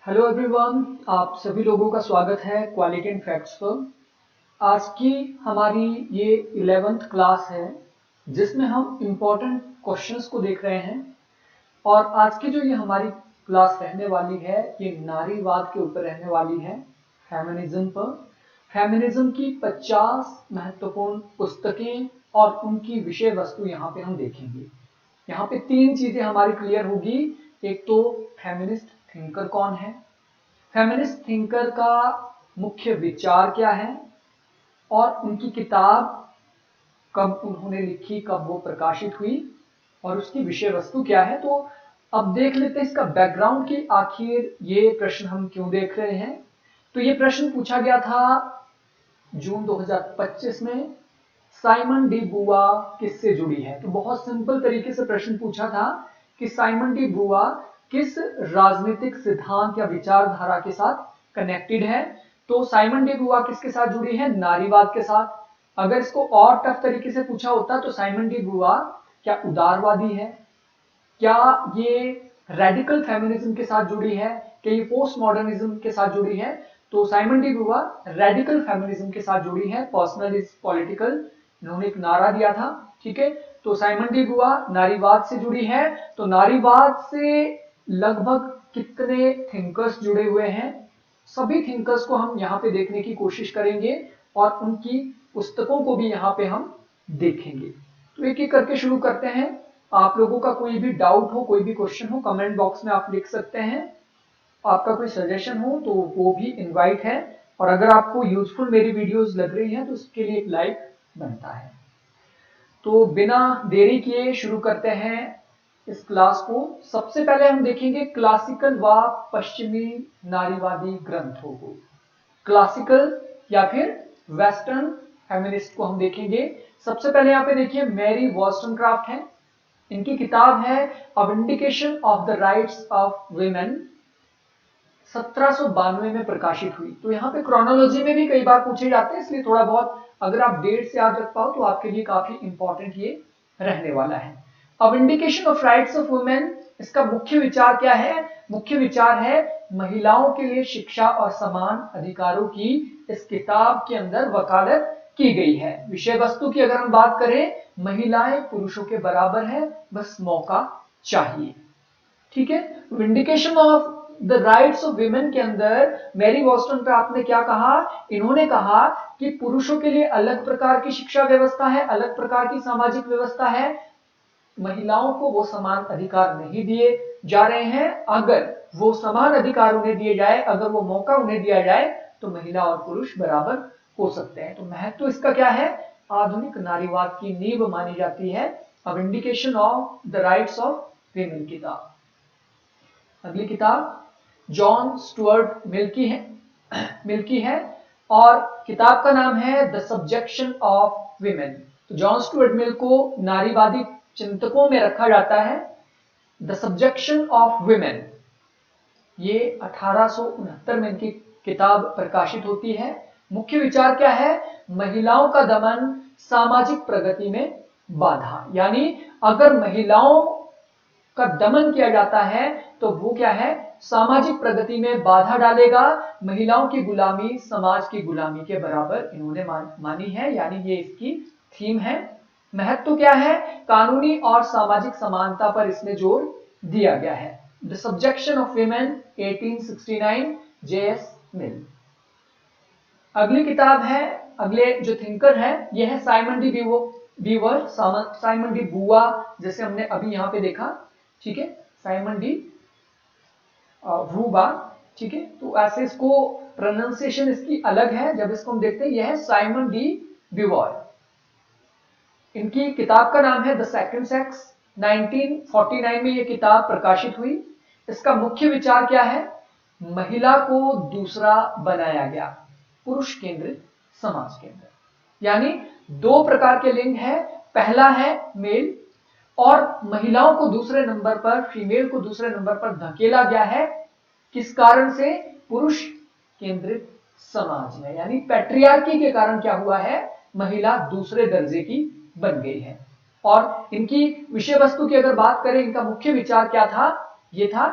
Hello everyone, आप सभी लोगों का स्वागत है क्वालिटी एंड फैक्ट्स पर। आप सभी लोगों का स्वागत है क्वालिटी एंड फैक्ट्स पर। आज की हमारी ये 11th क्लास है जिसमें हम इम्पोर्टेंट क्वेश्चंस को देख रहे हैं। और आज की जो ये हमारी क्लास रहने वाली है ये नारीवाद के ऊपर रहने वाली है, फेमिनिज्म पर। फेमिनिज्म की 50 महत्वपूर्ण पुस्तकें और उनकी विषय वस्तु यहाँ पे हम देखेंगे। यहाँ पे 3 चीजें हमारी क्लियर होगी। एक तो फेमिनिस्ट थिंकर कौन है, फेमिनिस्ट थिंकर का मुख्य विचार क्या है, और उनकी किताब कब उन्होंने लिखी, कब वो प्रकाशित हुई, और उसकी विषय वस्तु क्या है। तो अब देख लेते हैं इसका बैकग्राउंड कि आखिर ये प्रश्न हम क्यों देख रहे हैं। तो ये प्रश्न पूछा गया था जून 2025 में, साइमन डी बुआ किससे जुड़ी है। तो बहुत सिंपल तरीके से प्रश्न पूछा था कि साइमन डी बुआ किस राजनीतिक सिद्धांत या विचारधारा के साथ कनेक्टेड है। तो साइमन डी बुआ किसके साथ जुड़ी है, नारीवाद के साथ। अगर इसको और टफ तरीके से पूछा होता तो साइमन डी बुआ क्या उदारवादी है, क्या ये रेडिकल फेमिनिज्म के साथ जुड़ी है, क्या ये पोस्ट मॉडर्निज्म के साथ जुड़ी है। तो साइमन डी बुआ रेडिकल फेमिनिज्म के साथ जुड़ी है, पर्सनल इज पॉलिटिकल, इन्होंने एक नारा दिया था। ठीक है, तो साइमन डी बुआ नारीवाद से जुड़ी है। तो नारीवाद से लगभग कितने थिंकर्स जुड़े हुए हैं, सभी थिंकर्स को हम यहाँ पे देखने की कोशिश करेंगे और उनकी पुस्तकों को भी यहाँ पे हम देखेंगे। तो एक एक करके शुरू करते हैं। आप लोगों का कोई भी डाउट हो, कोई भी क्वेश्चन हो, कमेंट बॉक्स में आप लिख सकते हैं। आपका कोई सजेशन हो तो वो भी इनवाइट है। और अगर आपको यूजफुल मेरी वीडियोस लग रही हैं तो उसके लिए एक लाइक बनता है। तो बिना देरी किए शुरू करते हैं इस क्लास को। सबसे पहले हम देखेंगे क्लासिकल व पश्चिमी नारीवादी ग्रंथों को। क्लासिकल या फिर वेस्टर्न फेमिनिस्ट को हम देखेंगे। सबसे पहले यहाँ पे देखिए मैरी वॉलस्टोनक्राफ्ट है, इनकी किताब है a vindication of the rights of women, 1792 में प्रकाशित हुई। तो यहाँ पे क्रोनोलॉजी में भी कई बार पूछे जाते हैं, इसलिए थोड़ा बहुत अगर आप डेट से याद रख पाओ तो आपके लिए काफी इंपॉर्टेंट ये रहने वाला है। A vindication of rights of women, इसका मुख्य विचार क्या है, मुख्य विचार है महिलाओं के लिए शिक्षा और समान अधिकारों की इस किताब के अंदर वकालत की गई है। विषय वस्तु की अगर हम बात करें, महिलाएं पुरुषों के बराबर है, बस मौका चाहिए। ठीक है, vindication of the rights of women के अंदर मैरी वॉलस्टोनक्राफ्ट ने क्या कहा, इन्होंने कहा कि पुरुषों के लिए अलग प्रकार की शिक्षा व्यवस्था है, अलग प्रकार की सामाजिक व्यवस्था है, महिलाओं को वो समान अधिकार नहीं दिए जा रहे हैं। अगर वो समान अधिकार उन्हें दिए जाए, अगर वो मौका उन्हें दिया जाए तो महिला और पुरुष बराबर हो सकते हैं। तो महत्व इसका क्या है, आधुनिक नारीवाद की नींव मानी जाती है a vindication of the rights of women किताब। अगली किताब जॉन स्टुअर्ट मिल की है और किताब का नाम है द सब्जेक्शन ऑफ विमेन। तो जॉन स्टुअर्ट मिल को नारीवादी चिंतकों में रखा जाता है। द सब्जेक्शन ऑफ विमेन, ये 1869 में इनकी किताब प्रकाशित होती है। मुख्य विचार क्या है, महिलाओं का दमन सामाजिक प्रगति में बाधा, यानी अगर महिलाओं का दमन किया जाता है तो वो क्या है, सामाजिक प्रगति में बाधा डालेगा। महिलाओं की गुलामी समाज की गुलामी के बराबर इन्होंने मानी है, यानी ये इसकी थीम है। महत्व क्या है, कानूनी और सामाजिक समानता पर इसमें जोर दिया गया है। द सब्जेक्शन ऑफ विमेन 1869 जे.एस. मिल। अगली किताब है, अगले जो थिंकर है ये है Simone de Beauvoir, Simone de Beauvoir जैसे हमने अभी यहाँ पे देखा। ठीक है, साइमन डी वूबा। ठीक है, तो ऐसे इसको प्रोनाउंसिएशन इसकी अलग है। जब इसको हम देखते हैं, यह है साइमन डी बीवर। इनकी किताब का नाम है द सेकंड सेक्स, 1949 में यह किताब प्रकाशित हुई। इसका मुख्य विचार क्या है, महिला को दूसरा बनाया गया, पुरुष केंद्रित समाज के अंदर। यानी दो प्रकार के लिंग है, पहला है मेल, और महिलाओं को दूसरे नंबर पर, फीमेल को दूसरे नंबर पर धकेला गया है। किस कारण से, पुरुष केंद्रित समाज में, यानी पैट्रियार्की के कारण क्या हुआ है, महिला दूसरे दर्जे की बन गई है। और इनकी विषय वस्तु की अगर बात करें, इनका मुख्य विचार क्या था, ये था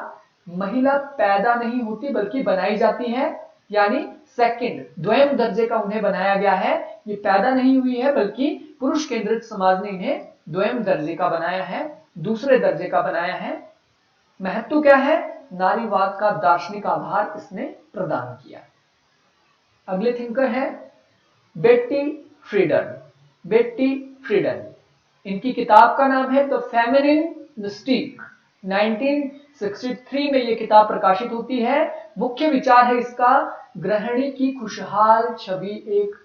महिला पैदा नहीं होती बल्कि बनाई जाती है, यानी सेकंड द्वयम दर्जे का उन्हें बनाया गया है। ये पैदा नहीं हुई है बल्कि पुरुष केंद्रित समाज ने इन्हें द्वयम दर्जे का बनाया है, दूसरे दर्जे का बनाया है। महत्व क्या है? नारीवाद का दार्शनिक आधार इसने प्रदान किया। अगले थिंकर है बेट्टी फ्रीडन। बेट्टी फ्रीडन, इनकी किताब का नाम है द फेमिनिन मिस्टीक। 1963 में ये किताब प्रकाशित होती है। मुख्य विचार है इसका गृहिणी की खुशहाल छवि एक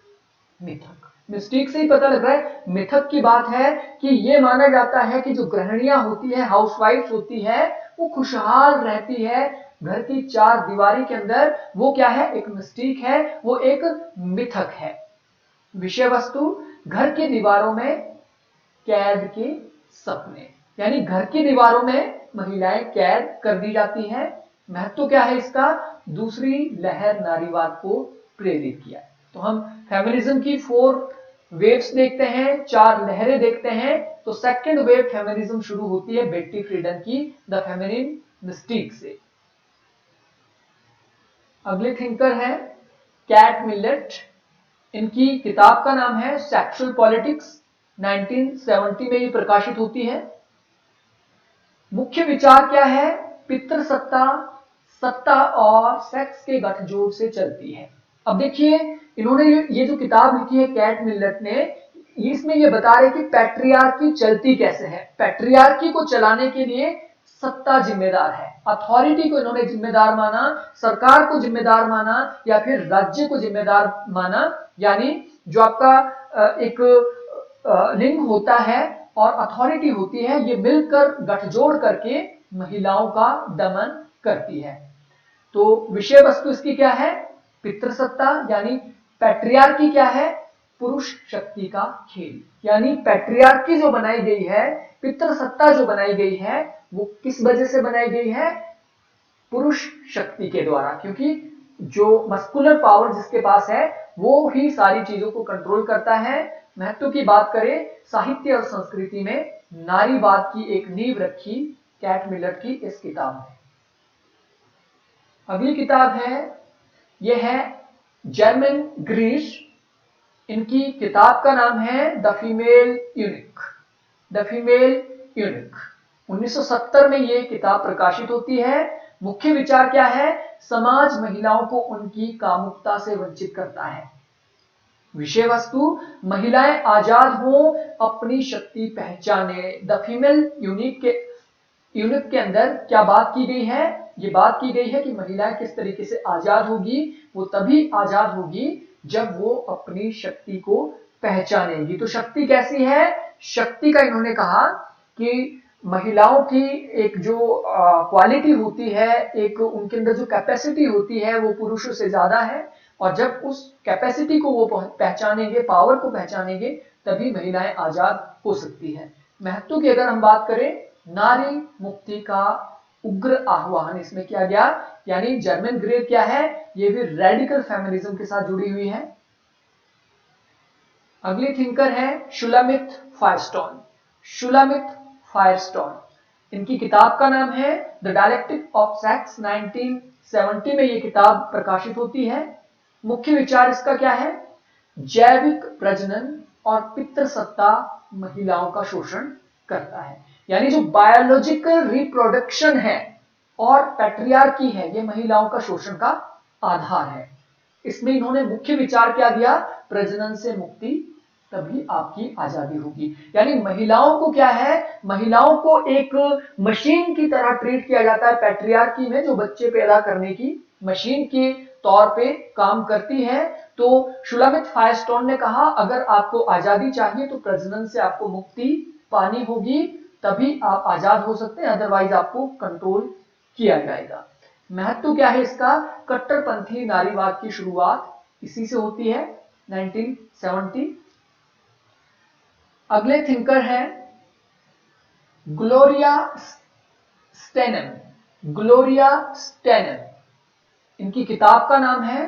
मिथक। मिस्टीक से ही पता लग रहा है मिथक की बात है कि ये माना जाता है कि जो गृहिणियां होती है, हाउसवाइफ्स होती है, वो खुशहाल रहती है घर की चार दीवारी के अंदर। वो क्या है? एक मिस्टीक है, वो एक मिथक है। विषय वस्तु घर की दीवारों में कैद के सपने, यानी घर की दीवारों में महिलाएं कैद कर दी जाती हैं। महत्व क्या है इसका? दूसरी लहर नारीवाद को प्रेरित किया। तो हम फेमिनिज्म की 4 वेव्स देखते हैं, 4 लहरें देखते हैं। तो सेकंड वेव फेमिनिज्म शुरू होती है बेट्टी फ्रीडन की द फेमिनिन मिस्टीक से। अगले थिंकर है कैट मिलेट। इनकी किताब का नाम है सेक्सुअल पॉलिटिक्स। 1970 में ये प्रकाशित होती है। मुख्य विचार क्या है? पितृसत्ता, सत्ता और सेक्स के गठजोड़ से चलती है। अब देखिए, इन्होंने ये जो किताब लिखी है कैट मिलेट ने, इसमें ये बता रहे कि पैट्रियार्की चलती कैसे है। पैट्रियार्की को चलाने के लिए सत्ता जिम्मेदार है, अथॉरिटी को इन्होंने जिम्मेदार माना, सरकार को जिम्मेदार माना या फिर राज्य को जिम्मेदार माना। यानी जो आपका एक लिंग होता है और अथॉरिटी होती है, ये मिलकर गठजोड़ करके महिलाओं का दमन करती है। तो विषय वस्तु इसकी क्या है? पितृसत्ता, यानी पैट्रियार्की क्या है? पुरुष शक्ति का खेल। यानी पैट्रियार्की जो बनाई गई है, पितृसत्ता जो बनाई गई है, वो किस वजह से बनाई गई है? पुरुष शक्ति के द्वारा। क्योंकि जो मस्कुलर पावर जिसके पास है वो ही सारी चीजों को कंट्रोल करता है। महत्व की बात करें, साहित्य और संस्कृति में नारीवाद की एक नींव रखी कैट मिलेट की इस किताब में। अगली किताब है, यह है जर्मन ग्रीश। इनकी किताब का नाम है the female unique. The female unique 1970 में ये किताब प्रकाशित होती है। मुख्य विचार क्या है? समाज महिलाओं को उनकी कामुकता से वंचित करता है। विषय वस्तु महिलाएं आजाद हों, अपनी शक्ति पहचाने। द फीमेल यूनिक के अंदर क्या बात की गई है? ये बात की गई है कि महिलाएं किस तरीके से आजाद होगी। वो तभी आजाद होगी जब वो अपनी शक्ति को पहचानेगी। तो शक्ति कैसी है? शक्ति का इन्होंने कहा कि महिलाओं की एक जो क्वालिटी होती है, एक उनके अंदर जो कैपेसिटी होती है, वो पुरुषों से ज्यादा है। और जब उस कैपेसिटी को वो पहचानेंगे, पावर को पहचानेंगे, तभी महिलाएं आजाद हो सकती है। महत्व की अगर हम बात करें, नारी मुक्ति का उग्र आह्वान इसमें किया गया। यानी जर्मन ग्रे क्या है? ये भी रेडिकल फेमिनिज्म के साथ जुड़ी हुई है। अगली थिंकर है शुलामित फायरस्टोन। शुलामित फायरस्टोन, इनकी किताब का नाम है द डायलेक्टिक ऑफ सेक्स। 1970 में ये किताब प्रकाशित होती है। मुख्य विचार इसका क्या है? जैविक प्रजनन और पितृसत्ता महिलाओं का शोषण करता है। यानी जो बायोलॉजिकल रिप्रोडक्शन है और पैट्रियार्की है, ये महिलाओं का शोषण का आधार है। इसमें इन्होंने मुख्य विचार क्या दिया? प्रजनन से मुक्ति, तभी आपकी आजादी होगी। यानी महिलाओं को क्या है? महिलाओं को एक मशीन की तरह ट्रीट किया जाता है पैट्रियार्की में, जो बच्चे पैदा करने की मशीन के तौर पे काम करती है। तो शुलामित फायरस्टोन ने कहा, अगर आपको आजादी चाहिए तो प्रजनन से आपको मुक्ति पानी होगी, तभी आप आजाद हो सकते हैं, अदरवाइज आपको कंट्रोल किया जाएगा। महत्व क्या है इसका? कट्टरपंथी नारीवाद की शुरुआत इसी से होती है, 1970। अगले थिंकर है ग्लोरिया स्टेनम। ग्लोरिया स्टेनम, इनकी किताब का नाम है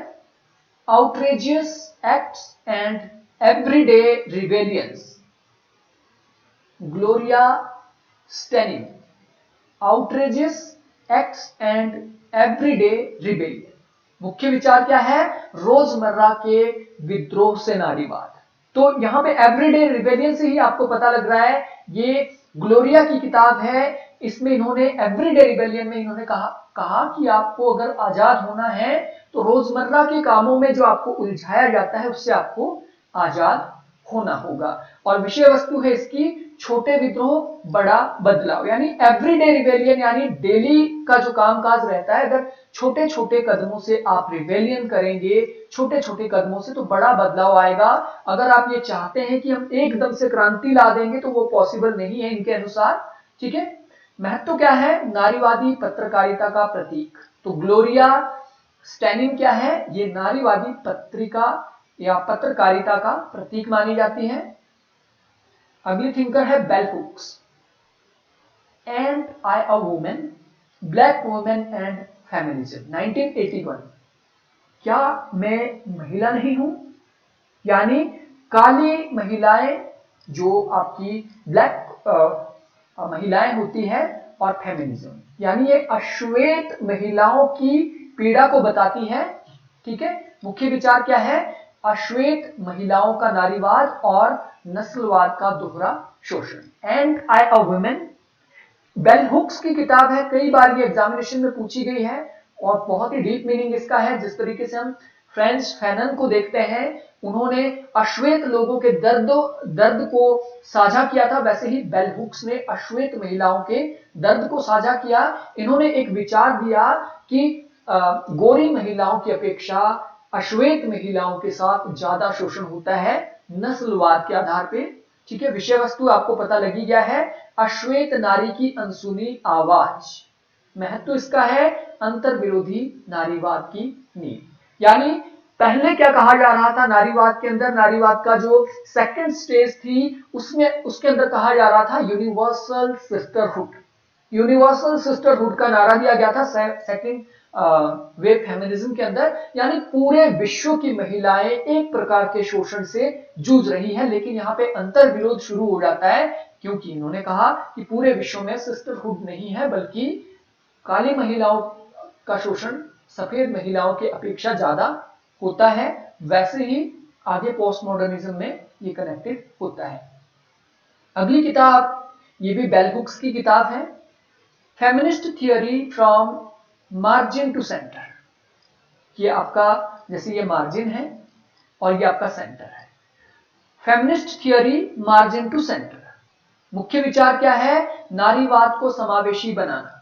outrageous acts and everyday rebellions. Gloria stannum, outrageous acts and everyday rebellion. मुख्य विचार क्या है? रोजमर्रा के विद्रोह से नारीवाद। तो यहां पे एवरीडे रिबेलियन से ही आपको पता लग रहा है ये ग्लोरिया की किताब है। इसमें इन्होंने एवरीडे रिबेलियन में इन्होंने कहा कि आपको अगर आजाद होना है तो रोजमर्रा के कामों में जो आपको उलझाया जाता है उससे आपको आजाद होना होगा। और विषय वस्तु है इसकी छोटे विद्रोह बड़ा बदलाव, यानी एवरीडे रिबेलियन, यानी डेली का जो कामकाज रहता है, अगर छोटे छोटे कदमों से आप रिबेलियन करेंगे, छोटे छोटे कदमों से, तो बड़ा बदलाव आएगा। अगर आप ये चाहते हैं कि हम एकदम से क्रांति ला देंगे तो वो पॉसिबल नहीं है इनके अनुसार। ठीक है। महत्व क्या है? नारीवादी पत्रकारिता का प्रतीक। तो ग्लोरिया स्टेनिंग क्या है? ये नारीवादी पत्रिका या पत्रकारिता का प्रतीक मानी जाती है। अगली थिंकर है bell hooks. And I a woman, black women and feminism, 1981। क्या मैं महिला नहीं हूं? यानी काली महिलाएं, जो आपकी ब्लैक महिलाएं होती हैं, और फेमिनिज्म, यानी ये अश्वेत महिलाओं की पीड़ा को बताती है। ठीक है। मुख्य विचार क्या है? अश्वेत महिलाओं का नारीवाद और नस्लवाद का दोहरा शोषण। And I a woman, bell hooks की किताब है, कई बार ये एग्जामिनेशन में पूछी गई है और बहुत ही डीप मीनिंग इसका है। जिस तरीके से हम फ्रेंच फैनन को देखते हैं, उन्होंने अश्वेत लोगों के दर्द को साझा किया था, वैसे ही बेल हुक्स ने अश्वेत महिलाओं के दर्द को साझा किया। इन्होंने एक विचार दिया कि गोरी महिलाओं की अपेक्षा अश्वेत महिलाओं के साथ ज्यादा शोषण होता है नस्लवाद के आधार पे। ठीक है। विषय वस्तु आपको पता लगी गया है, अश्वेत नारी की अनसुनी आवाज। महत्व इसका है अंतर विरोधी नारीवाद की नींव। यानी पहले क्या कहा जा रहा था नारीवाद के अंदर? नारीवाद का जो सेकंड स्टेज थी उसमें, उसके अंदर कहा जा रहा था यूनिवर्सल सिस्टरहुड। यूनिवर्सल सिस्टरहुड का नारा दिया गया था सेकंड वेव फेमिनिज्म के अंदर, यानी पूरे विश्व की महिलाएं एक प्रकार के शोषण से जूझ रही हैं। लेकिन यहाँ पे अंतर विरोध शुरू हो जाता है, क्योंकि इन्होंने कहा कि पूरे विश्व में सिस्टरहुड नहीं है, बल्कि काली महिलाओं का शोषण सफेद महिलाओं की अपेक्षा ज्यादा होता है। वैसे ही आगे पोस्ट मॉडर्निज्म में ये कनेक्टेड होता है। अगली किताब, ये भी बेल हुक्स की किताब है, feminist theory from margin to centre. ये आपका, जैसे ये मार्जिन है और ये आपका सेंटर है। Feminist theory margin to centre. मुख्य विचार क्या है? नारीवाद को समावेशी बनाना,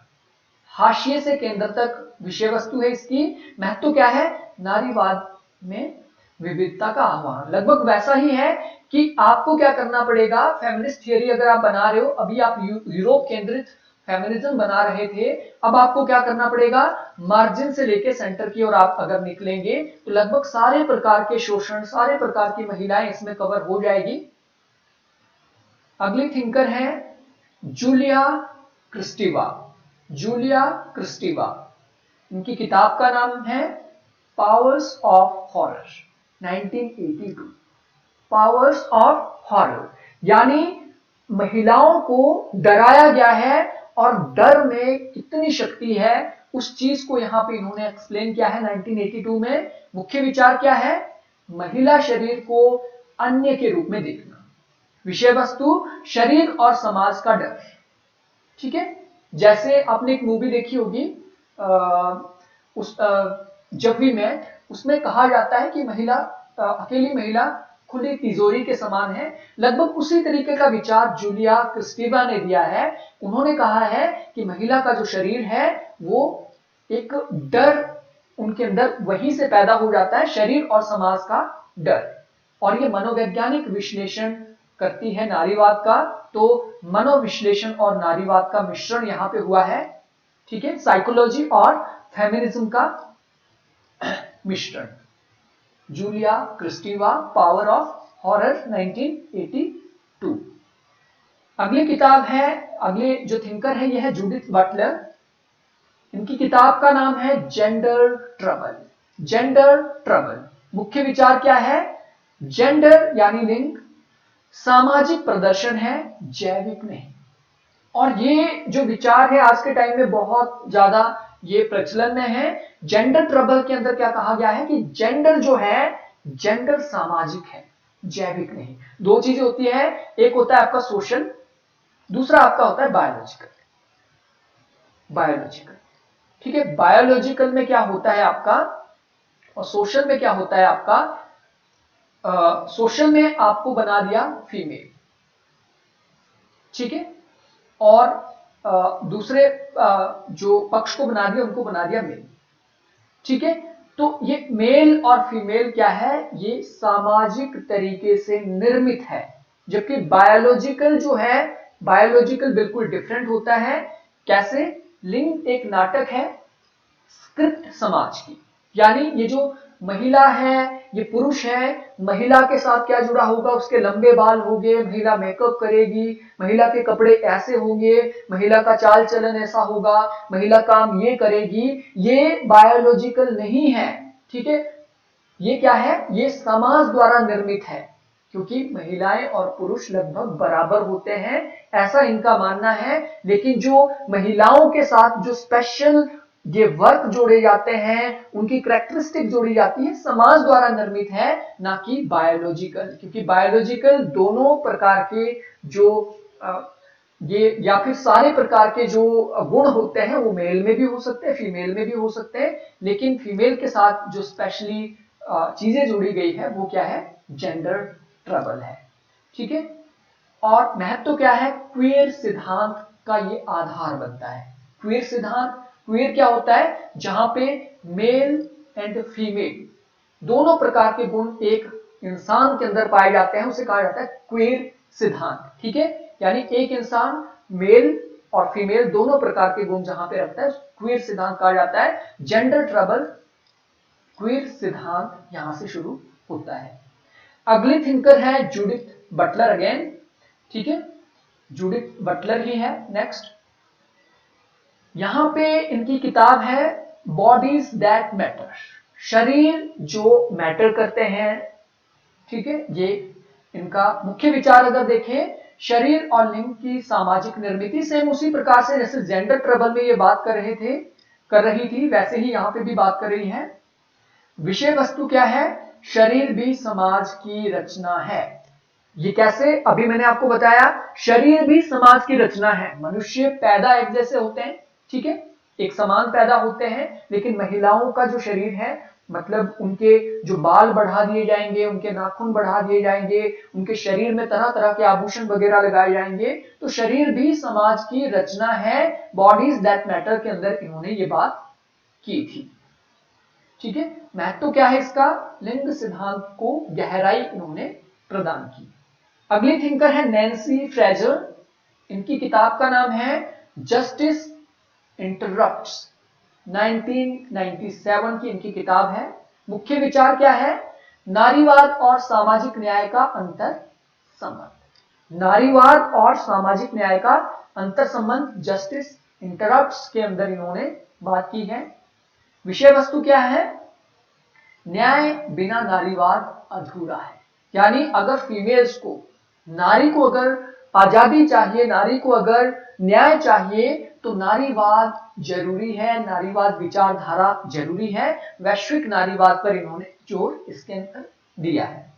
हाशिए से केंद्र तक विषय वस्तु है इसकी। महत्व क्या है? नारीवाद में विविधता का आह्वान। लगभग वैसा ही है कि आपको क्या करना पड़ेगा, फेमिनिस्ट थियोरी अगर आप बना रहे हो, अभी आप यूरोप केंद्रित फेमिनिज्म बना रहे थे, अब आपको क्या करना पड़ेगा, मार्जिन से लेके सेंटर की ओर आप अगर निकलेंगे तो लगभग सारे प्रकार के शोषण, सारे प्रकार की महिलाएं इसमें कवर हो जाएगी। अगली थिंकर है जूलिया क्रिस्टीवा। जूलिया क्रिस्टीवा, इनकी किताब का नाम है powers of horror, 1982। Powers of horror, यानी महिलाओं को डराया गया है और डर में कितनी शक्ति है उस चीज को यहां पे इन्होंने एक्सप्लेन किया है 1982 में। मुख्य विचार क्या है? महिला शरीर को अन्य के रूप में देखना। विषय वस्तु शरीर और समाज का डर। ठीक है। जैसे आपने एक मूवी देखी होगी जब वी मेट, उसमें कहा जाता है कि महिला, अकेली महिला खुली तिजोरी के समान है। लगभग उसी तरीके का विचार जूलिया क्रिस्टीवा ने दिया है। उन्होंने कहा है कि महिला का जो शरीर है वो एक डर उनके अंदर वहीं से पैदा हो जाता है, शरीर और समाज का डर। और ये मनोवैज्ञानिक विश्लेषण करती है नारीवाद का। तो मनोविश्लेषण और नारीवाद का मिश्रण यहां पे हुआ है। ठीक है। साइकोलॉजी और फेमिनिज्म का मिश्रण। Julia Kristeva, power of horror, 1982। अगली किताब है, अगले जो थिंकर है ये है जूडिथ बटलर। इनकी किताब का नाम है जेंडर ट्रबल। जेंडर ट्रबल, मुख्य विचार क्या है? जेंडर यानी लिंग सामाजिक प्रदर्शन है, जैविक नहीं। और ये जो विचार है आज के टाइम में बहुत ज्यादा ये प्रचलन में है। जेंडर ट्रबल के अंदर क्या कहा गया है कि जेंडर जो है, जेंडर सामाजिक है, जैविक नहीं। दो चीजें होती है, एक होता है आपका सोशल, दूसरा आपका होता है बायोलॉजिकल। ठीक है, बायोलॉजिकल में क्या होता है आपका और सोशल में क्या होता है आपका। सोशल में आपको बना दिया फीमेल, ठीक है, और दूसरे जो पक्ष को बना दिया उनको बना दिया मेल, ठीक है। तो ये मेल और फीमेल क्या है, ये सामाजिक तरीके से निर्मित है, जबकि बायोलॉजिकल जो है, बायोलॉजिकल बिल्कुल डिफरेंट होता है। कैसे? लिंग एक नाटक है स्क्रिप्ट समाज की, यानी ये जो महिला है, ये पुरुष है, महिला के साथ क्या जुड़ा होगा, उसके लंबे बाल होंगे, महिला मेकअप करेगी, महिला के कपड़े ऐसे होंगे, महिला का चाल चलन ऐसा होगा, महिला काम ये करेगी, ये बायोलॉजिकल नहीं है, ठीक है। ये क्या है, ये समाज द्वारा निर्मित है, क्योंकि महिलाएं और पुरुष लगभग बराबर होते हैं, ऐसा इनका मानना है। लेकिन जो महिलाओं के साथ जो स्पेशल ये वर्क जोड़े जाते हैं, उनकी कैरेक्टरिस्टिक जोड़ी जाती है, समाज द्वारा निर्मित है, ना कि बायोलॉजिकल। क्योंकि बायोलॉजिकल दोनों प्रकार के जो ये या फिर सारे प्रकार के जो गुण होते हैं वो मेल में भी हो सकते हैं, फीमेल में भी हो सकते हैं, लेकिन फीमेल के साथ जो स्पेशली चीजें जुड़ी गई है वो क्या है, जेंडर ट्रबल है, ठीक है। और महत्व क्या है, क्वेयर सिद्धांत का ये आधार बनता है। क्वेयर सिद्धांत, क्वेयर क्या होता है, जहां पे मेल एंड फीमेल दोनों प्रकार के गुण एक इंसान के अंदर पाए जाते हैं, उसे कहा जाता है क्वेयर सिद्धांत, ठीक है। यानी एक इंसान मेल और फीमेल दोनों प्रकार के गुण जहां पे रखता है, क्वेयर सिद्धांत कहा जाता है। जेंडर ट्रबल क्वेयर सिद्धांत यहां से शुरू होता है। अगली थिंकर है जूडिथ बटलर अगेन, ठीक है, जूडिथ बटलर ही है नेक्स्ट। यहां पे इनकी किताब है बॉडीज दैट मैटर, शरीर जो मैटर करते हैं, ठीक है। ये इनका मुख्य विचार अगर देखें, शरीर और लिंग की सामाजिक निर्मिति, सेम उसी प्रकार से जैसे जेंडर ट्रबल में ये बात कर रही थी, वैसे ही यहां पे भी बात कर रही है। विषय वस्तु क्या है, शरीर भी समाज की रचना है। ये कैसे, अभी मैंने आपको बताया, शरीर भी समाज की रचना है। मनुष्य पैदा एक जैसे होते हैं, ठीक है, एक समान पैदा होते हैं, लेकिन महिलाओं का जो शरीर है, मतलब उनके जो बाल बढ़ा दिए जाएंगे, उनके नाखून बढ़ा दिए जाएंगे, उनके शरीर में तरह तरह के आभूषण वगैरह लगाए जाएंगे, तो शरीर भी समाज की रचना है। बॉडीज दैट मैटर के अंदर इन्होंने ये बात की थी, ठीक है। महत्व क्या है इसका, लिंग सिद्धांत को गहराई इन्होंने प्रदान की। अगली थिंकर है नैन्सी फ्रेजर, इनकी किताब का नाम है जस्टिस इंटरप्ट्स, 1997 की इनकी किताब है। मुख्य विचार क्या है, नारीवाद और सामाजिक न्याय का अंतर संबंध, नारीवाद और सामाजिक न्याय का अंतर संबंध जस्टिस इंटरप्ट्स के अंदर इन्होंने बात की है। विषय वस्तु क्या है, न्याय बिना नारीवाद अधूरा है। यानी अगर फीमेल्स को, नारी को अगर आजादी चाहिए, नारी को अगर न्याय चाहिए, तो नारीवाद जरूरी है, नारीवाद विचारधारा जरूरी है। वैश्विक नारीवाद पर इन्होंने जोर इसके अंदर दिया है।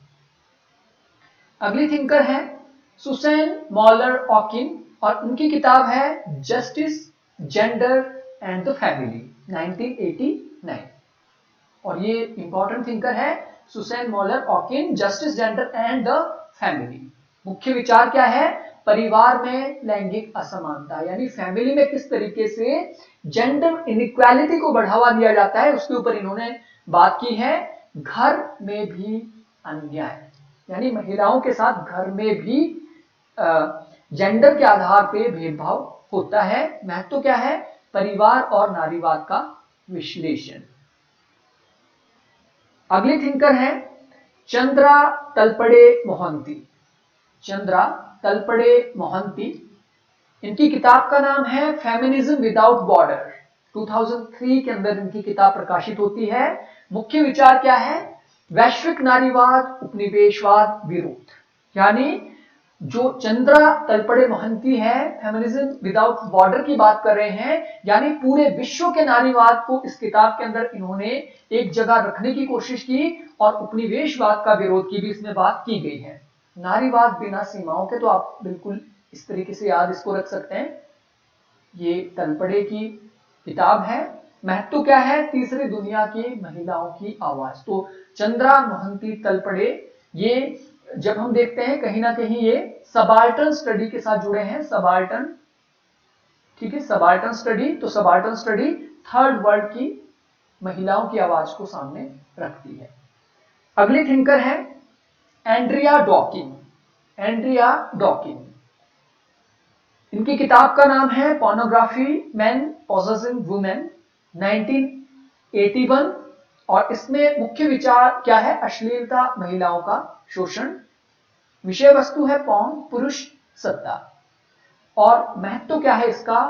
अगली थिंकर है सुसैन मॉलर ऑकिन, और उनकी किताब है justice, gender and the family, 1989। और ये इंपॉर्टेंट थिंकर है Susan Moller Okin, justice, gender and the family. मुख्य विचार क्या है, परिवार में लैंगिक असमानता, यानी फैमिली में किस तरीके से जेंडर इनइक्वालिटी को बढ़ावा दिया जाता है, उसके ऊपर इन्होंने बात की है। घर में भी अन्याय, यानी महिलाओं के साथ घर में भी जेंडर के आधार पर भेदभाव होता है। महत्व क्या है, परिवार और नारीवाद का विश्लेषण। अगली थिंकर है चंद्रा तलपड़े मोहंती, चंद्रा तलपड़े मोहंती, इनकी किताब का नाम है फेमिनिज्म विदाउट बॉर्डर, 2003 के अंदर इनकी किताब प्रकाशित होती है। मुख्य विचार क्या है, वैश्विक नारीवाद, उपनिवेशवाद विरोध, यानी जो चंद्रा तलपड़े मोहंती है, फेमिनिज्म विदाउट बॉर्डर की बात कर रहे हैं, यानी पूरे विश्व के नारीवाद को इस किताब के अंदर इन्होंने एक जगह रखने की कोशिश की और उपनिवेशवाद का विरोध की भी इसमें बात की गई है। नारीवाद बिना सीमाओं के, तो आप बिल्कुल इस तरीके से याद इसको रख सकते हैं। ये तलपड़े की किताब है। महत्व क्या है? तीसरी दुनिया की महिलाओं की आवाज। तो चंद्रा मोहंती तलपड़े, ये जब हम देखते हैं कहीं ना कहीं ये सबाल्टर्न स्टडी के साथ जुड़े हैं। सबाल्टर्न, ठीक है, सबाल्टर्न स्टडी। तो सबाल्टर्न स्टडी थर्ड वर्ल्ड की महिलाओं की आवाज को सामने रखती है। अगली थिंकर है एंड्रिया डॉकिन। एंड्रिया डॉकिन, इनकी किताब का नाम है पोर्नोग्राफी मैन पोजेसिंग वुमेन 1981, और इसमें मुख्य विचार क्या है? अश्लीलता, महिलाओं का शोषण। विषय वस्तु है पॉर्न, पुरुष सत्ता, और महत्व क्या है इसका?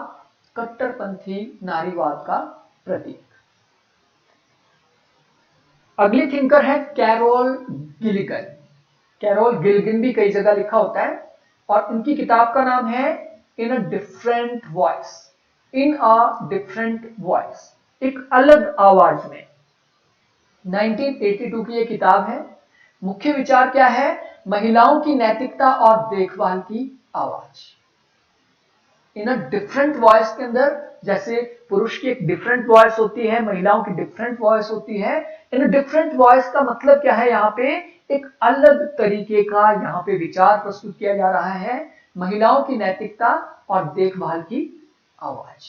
कट्टरपंथी नारीवाद का प्रतीक। अगली थिंकर है कैरोल गिलिगन। कैरोल गिलिगन भी कई जगह लिखा होता है, और इनकी किताब का नाम है in a different voice. In a different voice, एक अलग आवाज में। 1982 की ये किताब है। मुख्य विचार क्या है? महिलाओं की नैतिकता और देखभाल की आवाज। इन अ डिफरेंट वॉइस के अंदर, जैसे पुरुष की एक डिफरेंट वॉइस होती है, महिलाओं की डिफरेंट वॉइस होती है, इन अ डिफरेंट वॉइस का मतलब क्या है? यहाँ पे एक अलग तरीके का यहाँ पे विचार प्रस्तुत किया जा रहा है। महिलाओं की नैतिकता और देखभाल की आवाज।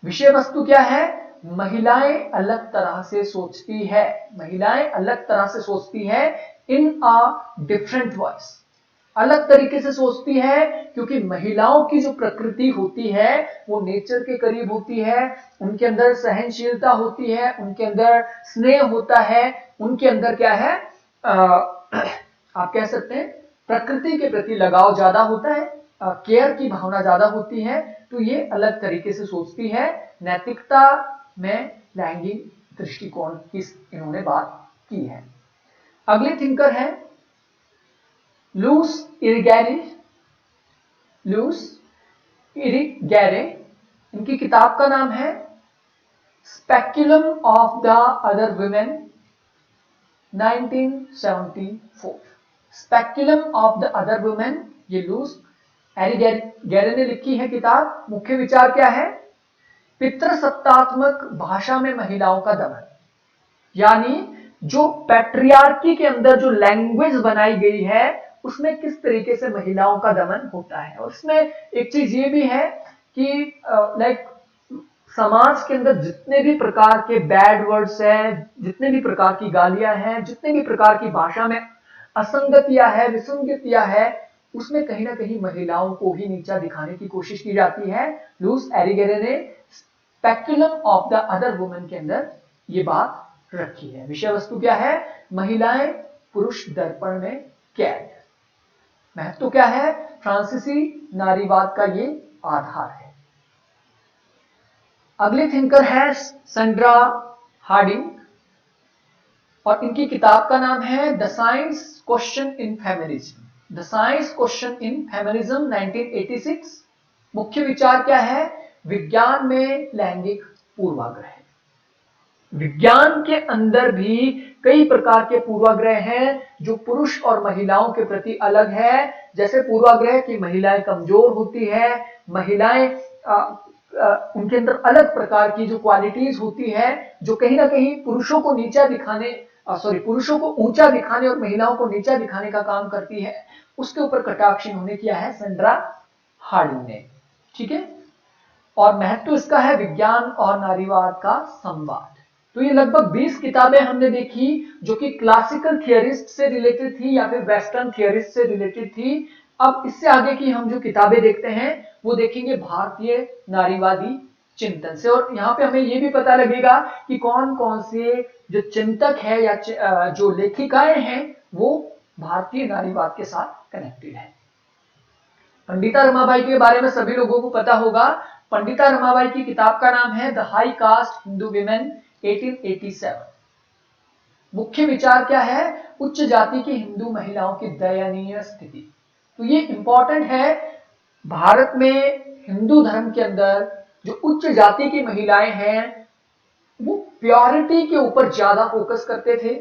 विषय वस्तु क्या है? महिलाएं अलग तरह से सोचती है। महिलाएं अलग तरह से सोचती है इन अ डिफरेंट वॉइस। अलग तरीके से सोचती है क्योंकि महिलाओं की जो प्रकृति होती है वो नेचर के करीब होती है। उनके अंदर सहनशीलता होती है, उनके अंदर स्नेह होता है, उनके अंदर क्या है, आप कह सकते हैं प्रकृति के प्रति लगाव ज्यादा होता है, केयर की भावना ज्यादा होती है। तो ये अलग तरीके से सोचती है। नैतिकता में लैंगिक दृष्टिकोण की इन्होंने बात की है। अगले थिंकर है लूस इरिगैरे। लूस इरिगैरे, इनकी किताब का नाम है speculum of the other women 1974। Speculum of the other women, ये लूस इरिगैरे ने लिखी है किताब। मुख्य विचार क्या है? पितृसत्तात्मक भाषा में महिलाओं का दमन, यानी जो पैट्रियार्की के अंदर जो लैंग्वेज बनाई गई है उसमें किस तरीके से महिलाओं का दमन होता है। और इसमें एक चीज ये भी है कि लाइक समाज के अंदर जितने भी प्रकार के बैड वर्ड्स हैं, जितने भी प्रकार की गालियां हैं, जितने भी प्रकार की भाषा में असंगतियां है, विसंगतियां है, उसमें कहीं ना कहीं महिलाओं को ही नीचा दिखाने की कोशिश की जाती है। लूस इरिगैरे ने speculum of the other women के अंदर ये बात रखी है। विषय वस्तु क्या है? महिलाएं पुरुष दर्पण में कैद। महत्व क्या है? फ्रांसीसी नारीवाद का ये आधार है। अगली थिंकर है सेंड्रा हार्डिंग, और इनकी किताब का नाम है the science question in feminism. The science question in feminism 1986। मुख्य विचार क्या है? विज्ञान में लैंगिक पूर्वाग्रह। विज्ञान के अंदर भी कई प्रकार के पूर्वाग्रह हैं जो पुरुष और महिलाओं के प्रति अलग है। जैसे पूर्वाग्रह कि महिलाएं कमजोर होती है, महिलाएं उनके अंदर अलग प्रकार की जो क्वालिटीज होती है जो कहीं ना कहीं पुरुषों को नीचा दिखाने, पुरुषों को ऊंचा दिखाने और महिलाओं को नीचा दिखाने का काम करती है। उसके ऊपर कटाक्ष इन्होंने किया है सेंड्रा हार्डिंग ने। ठीक है, और महत्व इसका है विज्ञान और नारीवाद का संवाद। तो ये लगभग 20 किताबें हमने देखी जो कि क्लासिकल थियरिस्ट से रिलेटेड थी या फिर वेस्टर्न थियरिस्ट से रिलेटेड थी। अब इससे आगे की हम जो किताबें देखते हैं वो देखेंगे भारतीय नारीवादी चिंतन से, और यहाँ पे हमें ये भी पता लगेगा कि कौन कौन से जो चिंतक है या जो लेखिकाएं हैं वो भारतीय नारीवाद के साथ कनेक्टेड है। पंडिता रमाबाई के बारे में सभी लोगों को पता होगा। पंडिता रमाबाई की किताब का नाम है the high cast Hindu women 1887। मुख्य विचार क्या है? उच्च जाति की हिंदू महिलाओं की दयनीय स्थिति। तो ये इंपॉर्टेंट है। भारत में हिंदू धर्म के अंदर जो उच्च जाति की महिलाएं हैं वो प्योरिटी के ऊपर ज्यादा फोकस करते थे।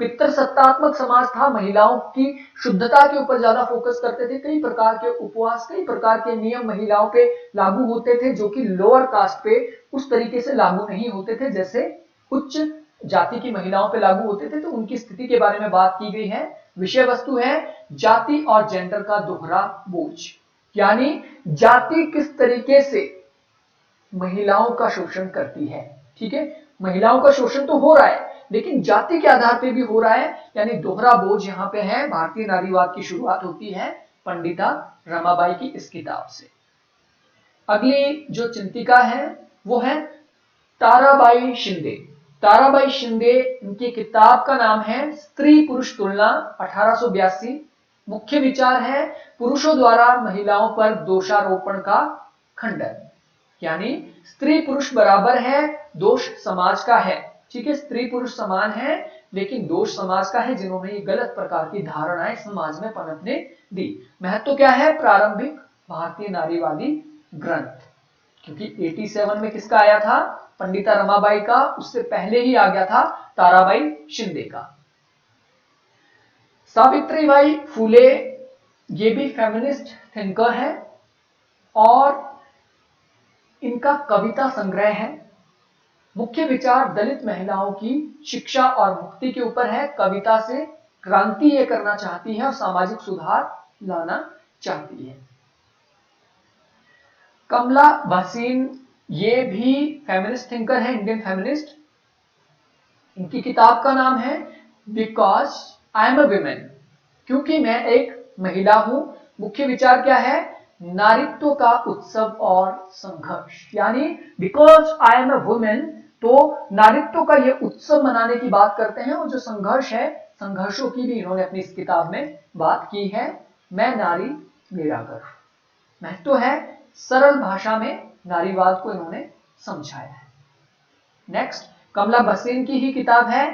पितृसत्तात्मक समाज था, महिलाओं की शुद्धता के ऊपर ज्यादा फोकस करते थे। कई प्रकार के उपवास, कई प्रकार के नियम महिलाओं पे लागू होते थे जो कि लोअर कास्ट पे उस तरीके से लागू नहीं होते थे जैसे उच्च जाति की महिलाओं पे लागू होते थे। तो उनकी स्थिति के बारे में बात की गई है। विषय वस्तु है जाति और जेंडर का दोहरा बोझ, यानी जाति किस तरीके से महिलाओं का शोषण करती है। ठीक है, महिलाओं का शोषण तो हो रहा है लेकिन जाति के आधार पे भी हो रहा है, यानी दोहरा बोझ यहाँ पे है। भारतीय नारीवाद की शुरुआत होती है पंडिता रमाबाई की इस किताब से। अगली जो चिंतिका है वो है ताराबाई शिंदे। ताराबाई शिंदे, इनकी किताब का नाम है स्त्री पुरुष तुलना 1882। मुख्य विचार है पुरुषों द्वारा महिलाओं पर दोषारोपण का खंडन, यानी स्त्री पुरुष बराबर है, दोष समाज का है। ठीक है, स्त्री पुरुष समान है लेकिन दोष समाज का है जिन्होंने ये गलत प्रकार की धारणाएं समाज में पनपने दी। महत्व क्या है? प्रारंभिक भारतीय नारीवादी ग्रंथ, क्योंकि 87 में किसका आया था? पंडिता रमाबाई का। उससे पहले ही आ गया था ताराबाई शिंदे का। सावित्रीबाई फूले, ये भी फेमिनिस्ट थिंकर है और इनका कविता संग्रह है। मुख्य विचार दलित महिलाओं की शिक्षा और मुक्ति के ऊपर है। कविता से क्रांति ये करना चाहती है और सामाजिक सुधार लाना चाहती है। कमला भसीन, ये भी फेमिनिस्ट थिंकर है, इंडियन फेमिनिस्ट। इनकी किताब का नाम है because I am a women, क्योंकि मैं एक महिला हूं। मुख्य विचार क्या है? नारीत्व का उत्सव और संघर्ष, यानी because I am a women, तो नारीत्व का ये उत्सव मनाने की बात करते हैं और जो संघर्ष है, संघर्षों की भी इन्होंने अपनी इस किताब में बात की है। मैं नारी मेरा गर्व। महत्व है सरल भाषा में नारीवाद को इन्होंने समझाया है। नेक्स्ट कमला भसीन की ही किताब है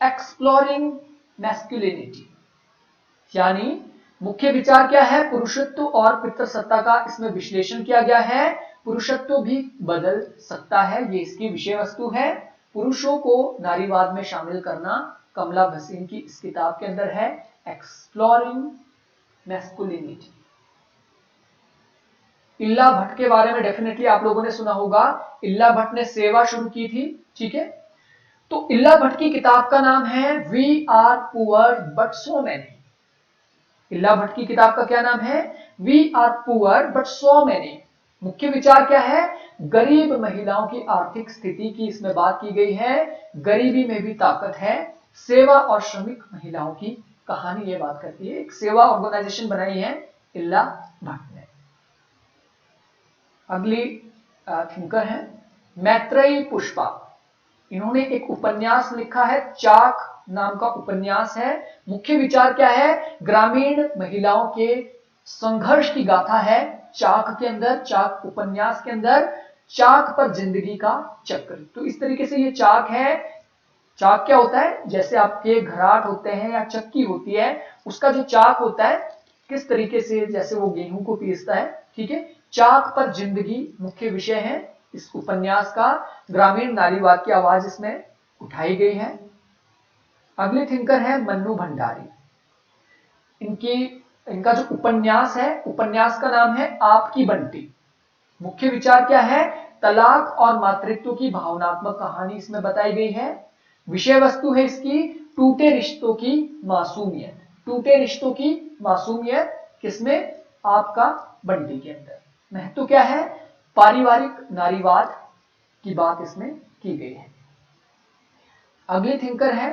एक्सप्लोरिंग मैस्कुलिनिटी, यानी मुख्य विचार क्या है? पुरुषत्व और पितृसत्ता का इसमें विश्लेषण किया गया है। पुरुषत्व भी बदल सकता है, ये इसकी विषय वस्तु है। पुरुषों को नारीवाद में शामिल करना कमला भसीन की इस किताब के अंदर है, एक्सप्लोरिंग मैस्कुलिनिटी। इल्ला भट्ट के बारे में डेफिनेटली आप लोगों ने सुना होगा। इल्ला भट्ट ने सेवा शुरू की थी। ठीक है, तो इल्ला भट्ट की किताब का नाम है we are poor but so many. Ila Bhatt की किताब का क्या नाम है? We are poor but so many. मुख्य विचार क्या है? गरीब महिलाओं की आर्थिक स्थिति की इसमें बात की गई है। गरीबी में भी ताकत है। सेवा और श्रमिक महिलाओं की कहानी ये बात करती है। एक सेवा ऑर्गेनाइजेशन बनाई है इल्ला भट्ट ने। अगली थिंकर है मैत्रेयी पुष्पा। इन्होंने एक उपन्यास लिखा है, चाक नाम का उपन्यास है। मुख्य विचार क्या है? ग्रामीण महिलाओं के संघर्ष की गाथा है चाक के अंदर, चाक उपन्यास के अंदर। चाक पर जिंदगी का चक्र, तो इस तरीके से ये चाक है। चाक क्या होता है? जैसे आपके घराट होते हैं या चक्की होती है, उसका जो चाक होता है किस तरीके से, जैसे वो गेहूं को पीसता है। ठीक है, चाक पर जिंदगी मुख्य विषय है इस उपन्यास का। ग्रामीण नारीवाद की आवाज इसमें उठाई गई है। अगले थिंकर है मन्नू भंडारी। इनका जो उपन्यास है, उपन्यास का नाम है आपकी बंटी। मुख्य विचार क्या है? तलाक और मातृत्व की भावनात्मक कहानी इसमें बताई गई है। विषय वस्तु है इसकी टूटे रिश्तों की मासूमियत। टूटे रिश्तों की मासूमियत किसमें? आपका बंटी के अंदर। महत्व क्या है? पारिवारिक नारीवाद की बात इसमें की गई है। अगली थिंकर है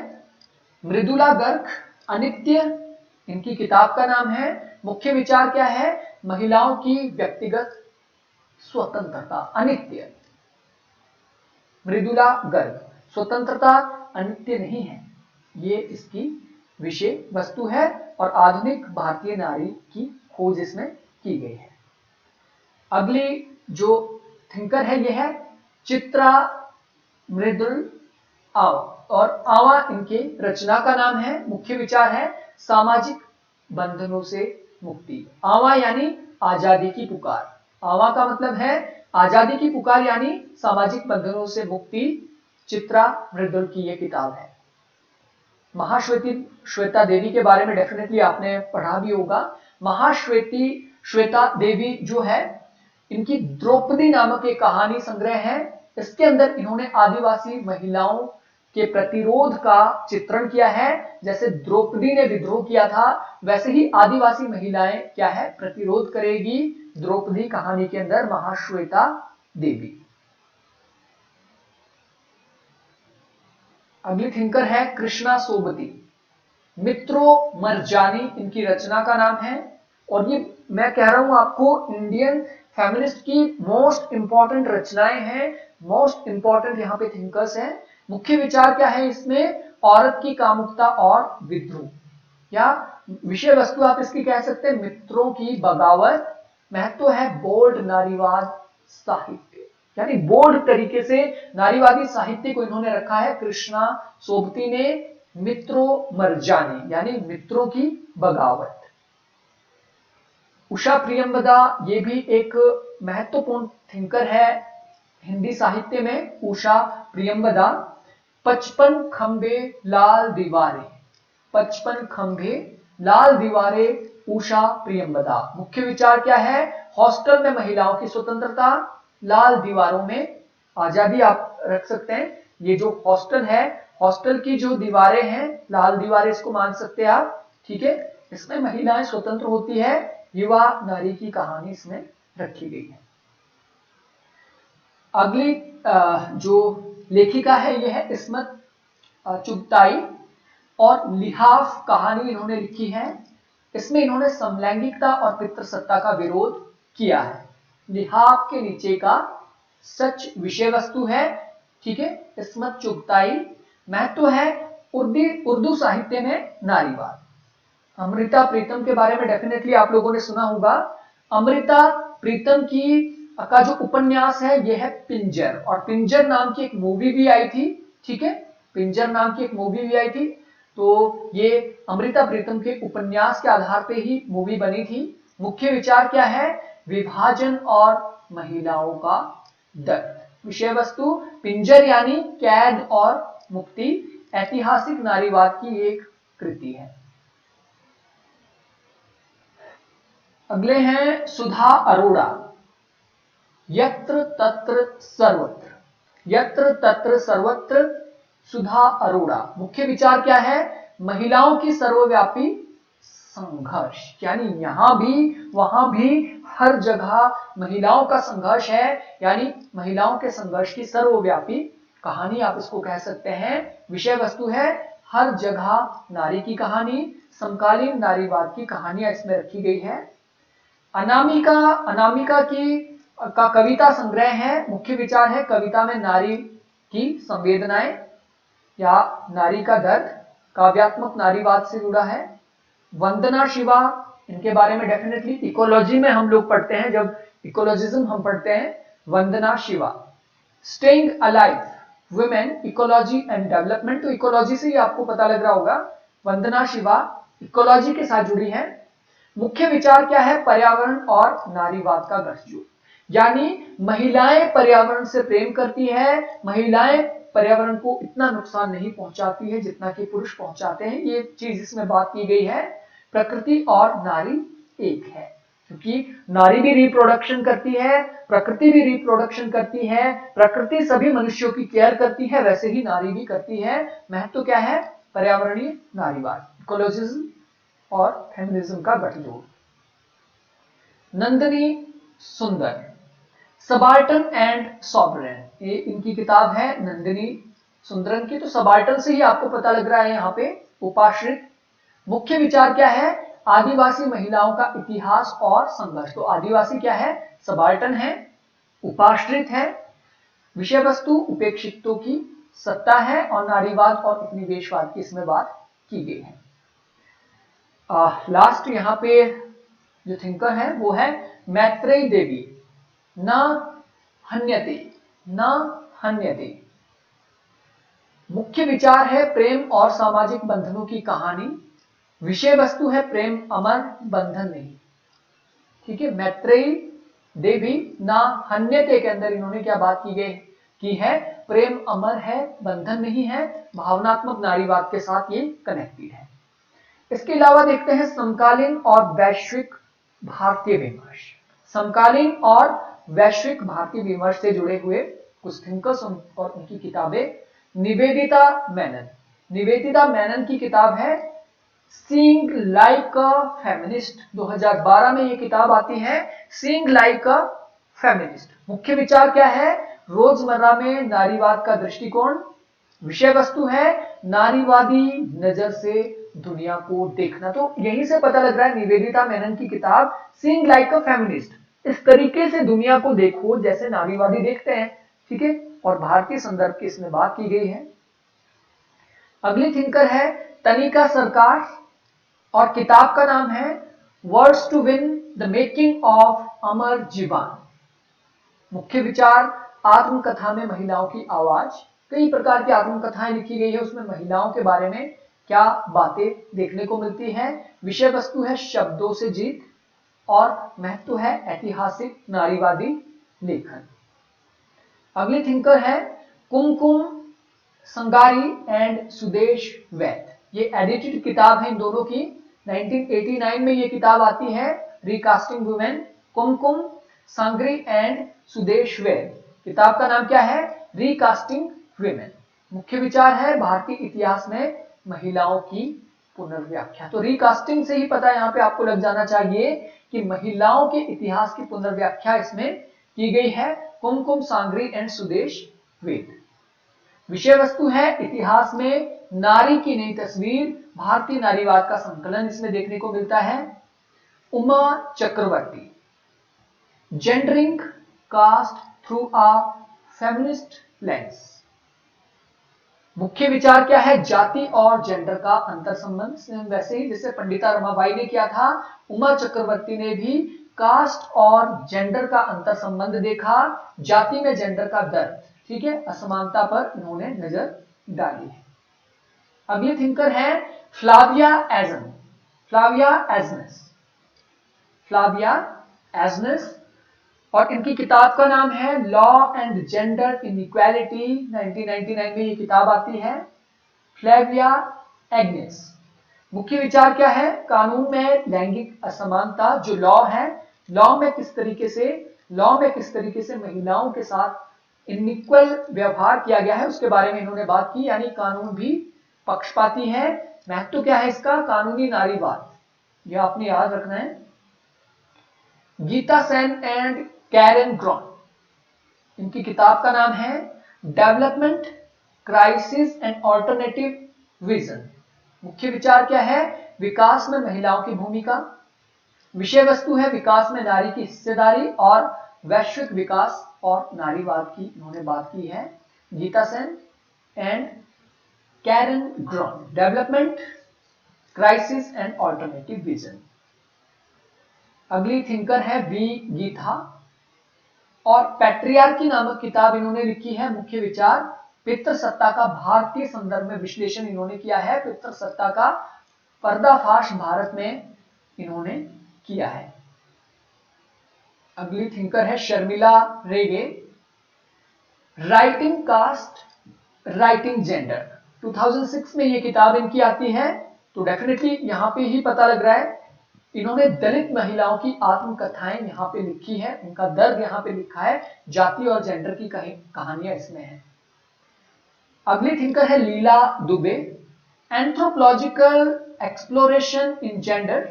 मृदुला गर्ग, अनित्य। इनकी किताब का नाम है। मुख्य विचार क्या है? महिलाओं की व्यक्तिगत स्वतंत्रता, अनित्य। मृदुला गर्ग, स्वतंत्रता अनित्य नहीं है, ये इसकी विषय वस्तु है और आधुनिक भारतीय नारी की खोज इसमें की गई है। अगली जो थिंकर है यह है चित्रा मृदुल आव, और आवा इनके रचना का नाम है। मुख्य विचार है सामाजिक बंधनों से मुक्ति। आवा यानी आजादी की पुकार। आवा का मतलब है आजादी की पुकार यानी सामाजिक बंधनों से मुक्ति। चित्रा मृदुल की यह किताब है। श्वेता देवी के बारे में डेफिनेटली आपने पढ़ा भी होगा। श्वेता देवी जो है, इनकी द्रौपदी नामक एक कहानी संग्रह है। इसके अंदर इन्होंने आदिवासी महिलाओं के प्रतिरोध का चित्रण किया है। जैसे द्रौपदी ने विद्रोह किया था, वैसे ही आदिवासी महिलाएं क्या है, प्रतिरोध करेगी द्रौपदी कहानी के अंदर महाश्वेता देवी। अगली थिंकर है कृष्णा सोबती। मित्रो मरजानी इनकी रचना का नाम है। और ये मैं कह रहा हूं आपको, इंडियन फेमिनिस्ट की मोस्ट इंपॉर्टेंट रचनाएं हैं, मोस्ट इंपॉर्टेंट यहाँ पे थिंकर्स हैं। मुख्य विचार क्या है इसमें? औरत की कामुकता और विद्रोह, या विषय वस्तु आप इसकी कह सकते हैं मित्रों की बगावत। महत्व है बोल्ड नारीवाद साहित्य, यानी बोल्ड तरीके से नारीवादी साहित्य को इन्होंने रखा है कृष्णा सोबती ने। मित्रो मरजानी यानी मित्रों की बगावत। उषा प्रियंवदा ये भी एक महत्वपूर्ण थिंकर है हिंदी साहित्य में। उषा प्रियंवदा। 55 खंबे लाल दीवारें, 55 खंबे लाल दीवारें, उषा प्रियंवदा। मुख्य विचार क्या है? हॉस्टल में महिलाओं की स्वतंत्रता, लाल दीवारों में आजादी आप रख सकते हैं। ये जो हॉस्टल है, हॉस्टल की जो दीवारें हैं, लाल दीवारें इसको मान सकते हैं आप, ठीक है। इसमें महिलाएं स्वतंत्र होती है, युवा नारी की कहानी इसमें रखी गई है। अगली जो लेखिका है यह है इस्मत चुगताई, और लिहाफ कहानी इन्होंने लिखी है। इसमें इन्होंने समलैंगिकता और पितृसत्ता का विरोध किया है। लिहाफ के नीचे का सच विषय वस्तु है, ठीक है। इस्मत चुगताई। महत्व है उर्दू साहित्य में नारीवाद। अमृता प्रीतम के बारे में डेफिनेटली आप लोगों ने सुना होगा। अमृता प्रीतम का जो उपन्यास है यह है पिंजर, और पिंजर नाम की एक मूवी भी आई थी, ठीक है। पिंजर नाम की एक मूवी भी आई थी। तो ये अमृता प्रीतम के उपन्यास के आधार पे ही मूवी बनी थी। मुख्य विचार क्या है? विभाजन और महिलाओं का दर्द। विषय वस्तु पिंजर यानी कैद और मुक्ति, ऐतिहासिक नारीवाद की एक कृति है। अगले हैं सुधा अरोड़ा। यत्र तत्र सर्वत्र, यत्र तत्र सर्वत्र, सुधा अरोड़ा। मुख्य विचार क्या है? महिलाओं की सर्वव्यापी संघर्ष, यानी यहां भी वहां भी हर जगह महिलाओं का संघर्ष है, यानी महिलाओं के संघर्ष की सर्वव्यापी कहानी आप इसको कह सकते हैं। विषय वस्तु है हर जगह नारी की कहानी, समकालीन नारीवाद की कहानियां इसमें रखी गई है। अनामिका का कविता संग्रह है। मुख्य विचार है कविता में नारी की संवेदनाएं या नारी का दर्द, काव्यात्मक नारीवाद से जुड़ा है। वंदना शिवा, इनके बारे में डेफिनेटली इकोलॉजी में हम लोग पढ़ते हैं, जब इकोलॉजिज्म हम पढ़ते हैं। Vandana Shiva. Staying alive, women, ecology and development, तो इकोलॉजी से ही आपको पता लग रहा होगा वंदना शिवा इकोलॉजी के साथ जुड़ी है। मुख्य विचार क्या है? पर्यावरण और नारीवाद का गठजोड़, यानी महिलाएं पर्यावरण से प्रेम करती है, महिलाएं पर्यावरण को इतना नुकसान नहीं पहुंचाती है जितना कि पुरुष पहुंचाते हैं। ये चीज इसमें बात की गई है। प्रकृति और नारी एक है, क्योंकि नारी भी रिप्रोडक्शन करती है, प्रकृति भी रिप्रोडक्शन करती है। प्रकृति सभी मनुष्यों की केयर करती है, वैसे ही नारी भी करती है। महत्व क्या है? पर्यावरणीय नारीवाद, इकोलॉजिज्म और फेमिनिज्म का गठजोड़। नंदिनी सुंदर, सबाल्टर्न एंड सॉवरेन, ये इनकी किताब है नंदिनी सुंदरन की। तो सबाल्टर्न से ही आपको पता लग रहा है यहाँ पे उपाश्रित। मुख्य विचार क्या है? आदिवासी महिलाओं का इतिहास और संघर्ष। तो आदिवासी क्या है? सबाल्टर्न है, उपाश्रित है। विषय वस्तु उपेक्षितों की सत्ता है, और नारीवाद और उपनिवेशवाद की इसमें बात की गई है। लास्ट यहाँ पे जो थिंकर है वो है मैत्रेयी देवी। न हन्यते, न हन्यते। मुख्य विचार है प्रेम और सामाजिक बंधनों की कहानी। विषय वस्तु है प्रेम अमर बंधन नहीं। ठीक है, मैत्रेयी देवी ना हन्यते के अंदर इन्होंने क्या बात की है, प्रेम अमर है बंधन नहीं है, भावनात्मक नारीवाद के साथ ये कनेक्टेड है। इसके अलावा देखते हैं समकालीन और वैश्विक भारतीय विमर्श। समकालीन और वैश्विक भारतीय विमर्श से जुड़े हुए कुछ थिंकर्स और उनकी किताबें। निवेदिता मेनन, निवेदिता मेनन की किताब है सीइंग लाइक अ फेमिनिस्ट। 2012 में ये किताब आती है, सीइंग लाइक अ फेमिनिस्ट। मुख्य विचार क्या है, रोजमर्रा में नारीवाद का दृष्टिकोण। विषय वस्तु है नारीवादी नजर से दुनिया को देखना। तो यहीं से पता लग रहा है निवेदिता मेनन की किताब सीइंग लाइक अ फेमिनिस्ट, इस तरीके से दुनिया को देखो जैसे नारीवादी देखते हैं। ठीक है, और भारतीय संदर्भ की इसमें बात की गई है। अगली थिंकर है तनिका सरकार और किताब का नाम है words to win the making of Amar Jeevan. मुख्य विचार आत्मकथा में महिलाओं की आवाज। कई प्रकार की आत्मकथाएं लिखी गई है, उसमें महिलाओं के बारे में क्या बातें देखने को मिलती है। विषय वस्तु है शब्दों से जीत और महत्व है ऐतिहासिक नारीवादी लेखन। अगली थिंकर है कुमकुम संगारी एंड सुदेश वैद। ये एडिटेड किताब है इन दोनों की। 1989 में ये किताब आती है, recasting women, Kumkum संगरी and Sudesh वैद। किताब का नाम क्या है, रिकास्टिंग वुमेन। मुख्य विचार है भारतीय इतिहास में महिलाओं की पुनर्व्याख्या। तो रिकास्टिंग से ही पता यहां पे आपको लग जाना चाहिए कि महिलाओं के इतिहास की पुनर्व्याख्या इसमें की गई है, कुमकुम सांगरी एंड सुदेश वैद। विषय वस्तु है इतिहास में नारी की नई तस्वीर, भारतीय नारीवाद का संकलन इसमें देखने को मिलता है। Uma Chakravarti, gendering caste through a feminist lens. मुख्य विचार क्या है, जाति और जेंडर का अंतर संबंध। वैसे ही जैसे पंडिता रमाबाई ने किया था, उमा चक्रवर्ती ने भी कास्ट और जेंडर का अंतर संबंध देखा, जाति में जेंडर का दर्द, ठीक है, असमानता पर इन्होंने नजर डाली है। अगली थिंकर है फ्लाविया एजन, फ्लाविया एजनेस, फ्लाविया एजनेस, और इनकी किताब का नाम है लॉ एंड जेंडर इनइक्वालिटी। 1999 में ये किताब आती है। फ्लेविया एग्नेस, मुख्य विचार क्या है, कानून में लैंगिक असमानता जो लॉ है, लॉ में किस तरीके से महिलाओं के साथ इनइक्वल व्यवहार किया गया है उसके बारे में इन्होंने बात की, यानी कानून भी पक्षपाती है। महत्व क्या है इसका, कानूनी नारीवाद, यह आपने याद रखना है। Geeta Sen and Caren Grown, इनकी किताब का नाम है development crisis and alternative vision. मुख्य विचार क्या है, विकास में महिलाओं की भूमिका। विषय वस्तु है विकास में नारी की हिस्सेदारी और वैश्विक विकास और नारीवाद की इन्होंने बात की है। Geeta Sen and Caren Grown, development crisis and alternative vision. अगली थिंकर है बी गीता और पैट्रियार्की नामक किताब इन्होंने लिखी है। मुख्य विचार पितृसत्ता का भारतीय संदर्भ में विश्लेषण इन्होंने किया है, पितृसत्ता का पर्दाफाश भारत में इन्होंने किया है। अगली थिंकर है शर्मिला रेगे, राइटिंग कास्ट राइटिंग जेंडर। 2006 में ये किताब इनकी आती है। तो डेफिनेटली यहां पे ही पता लग रहा है इन्होंने दलित महिलाओं की आत्मकथाएं यहाँ पे लिखी है, उनका दर्द यहाँ पे लिखा है, जाति और जेंडर की कहानियां इसमें है। अगली थिंकर है लीला दुबे, एंथ्रोपोलॉजिकल एक्सप्लोरेशन इन जेंडर,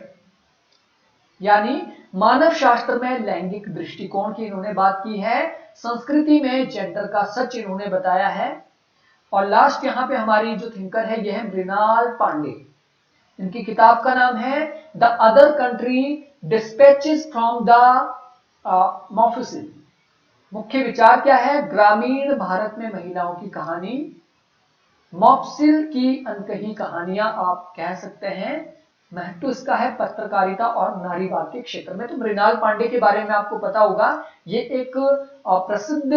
यानी मानव शास्त्र में लैंगिक दृष्टिकोण की इन्होंने बात की है, संस्कृति में जेंडर का सच इन्होंने बताया है। और लास्ट यहाँ पे हमारी जो थिंकर है यह है मृणाल पांडे, इनकी किताब का नाम है the other country dispatches from the mofussil. मुख्य विचार क्या है, ग्रामीण भारत में महिलाओं की कहानी, मॉफसिल की अनकही कहानियां आप कह सकते हैं। महत्व इसका है पत्रकारिता और नारीवाद के क्षेत्र में। तो मृणाल पांडे के बारे में आपको पता होगा, ये एक प्रसिद्ध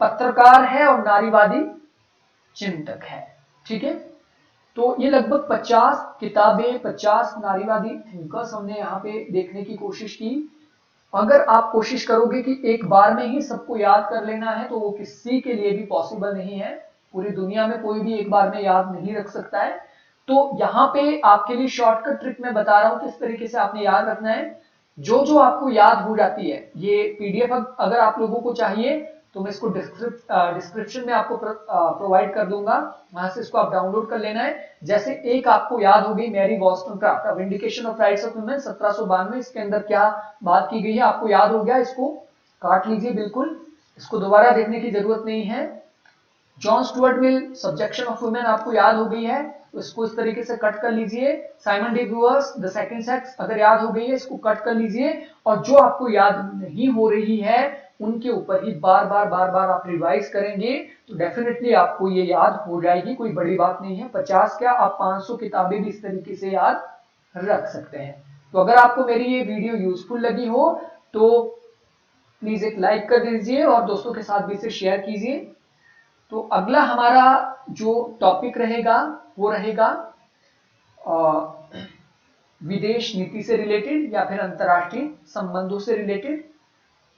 पत्रकार है और नारीवादी चिंतक है। ठीक है, तो ये लगभग 50 किताबें, 50 नारीवादी थिंकर्स हमने यहाँ पे देखने की कोशिश की। अगर आप कोशिश करोगे कि एक बार में ही सबको याद कर लेना है तो वो किसी के लिए भी पॉसिबल नहीं है। पूरी दुनिया में कोई भी एक बार में याद नहीं रख सकता है। तो यहाँ पे आपके लिए शॉर्टकट ट्रिक मैं बता रहा हूं किस तरीके से आपने याद रखना है। जो जो आपको याद हो जाती है, ये पीडीएफ अगर आप लोगों को चाहिए तो मैं इसको डिस्क्रिप्शन में आपको प्रोवाइड कर दूंगा, वहां से इसको आप डाउनलोड कर लेना है। जैसे एक आपको याद हो गई Mary Wollstonecraft vindication of rights of women 1792, इसके अंदर क्या बात की गई है आपको याद हो गया, इसको काट लीजिए बिल्कुल, इसको दोबारा देखने की जरूरत नहीं है। John Stuart Mill subjection of women आपको याद हो गई है, तो इसको इस तरीके से कट कर लीजिए। Simone de Beauvoir's the second sex अगर याद हो गई है, इसको कट कर लीजिए। और जो आपको याद नहीं हो रही है उनके ऊपर ही बार बार आप रिवाइज करेंगे तो डेफिनेटली आपको ये याद हो जाएगी, कोई बड़ी बात नहीं है। 50 क्या आप 500 किताबें भी इस तरीके से याद रख सकते हैं। तो अगर आपको मेरी ये वीडियो यूजफुल लगी हो तो प्लीज एक लाइक कर दीजिए और दोस्तों के साथ भी इसे शेयर कीजिए। तो अगला हमारा जो टॉपिक रहेगा वो रहेगा विदेश नीति से रिलेटेड या फिर अंतरराष्ट्रीय संबंधों से रिलेटेड।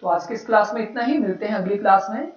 तो आज के इस क्लास में इतना ही, मिलते हैं अगली क्लास में।